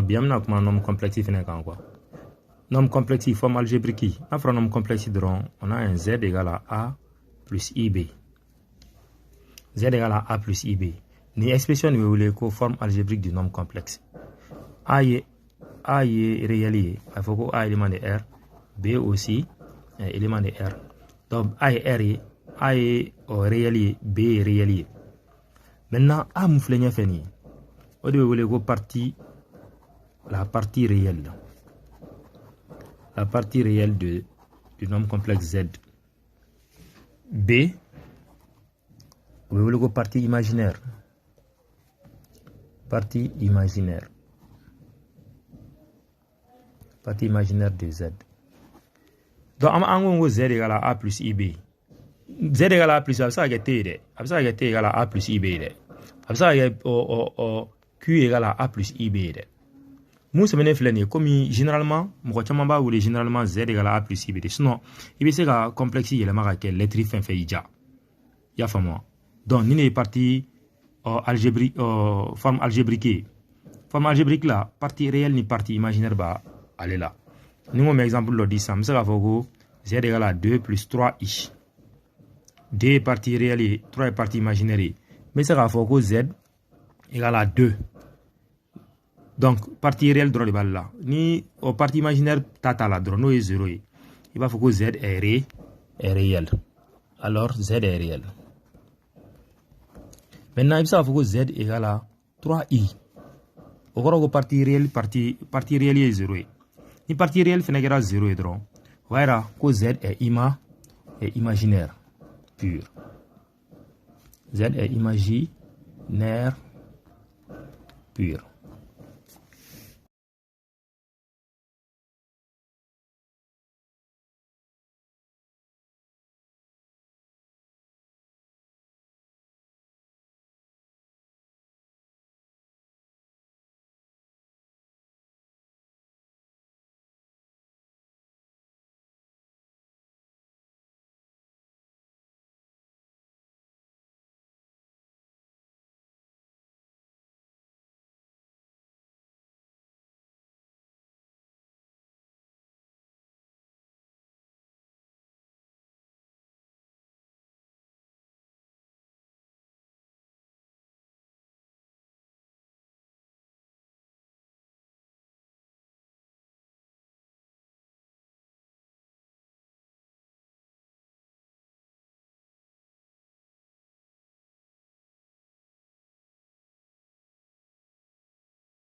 bien comme un nombre complexe quoi. Nombre complexe, forme algébrique. Après un nombre complexe, on a un z égale à a plus ib. Z égale à a plus ib. Ni expression de forme algébrique du nombre complexe. A est réel. Il faut que A élément de R. B aussi élément de R. Donc A est R. A est réel. B est réel. Maintenant, A mouflenya fini. On doit partie la partie réelle. La partie réelle du nombre complexe Z. B, vous voulez la partie imaginaire. Partie imaginaire. Partie imaginaire de Z. Donc, en Z égale à A plus IB. Z égale à A plus IB, ça va T. Ça va T égale à A plus IB. Ça va Q égale à A plus IB. Nous sommes comme généralement, généralement Z égale à A plus IB. Sinon, il y a un complexe qui est lettre fin fait ija. Ya famo. Donc, nous sommes partie algébrique, forme algébrique. Forme algébrique là, partie réelle ni partie imaginaire, elle est là. Nous avons un exemple de ça. Nous avons Z égale à 2 plus 3i. 2 est partie réelle et 3 est partie imaginaire. Mais ça va faire Z égale à 2. Donc, partie réelle de là. Ni au partie imaginaire, tata la drone est 0. Il va faire que Z est réel. Alors, Z est réel. Maintenant, il va faire que Z égale à 3i. Au cas où partie réelle est 0. Ni partie réelle fait 0 et drone. Voilà que Z est imaginaire pur. Z est imaginaire pur.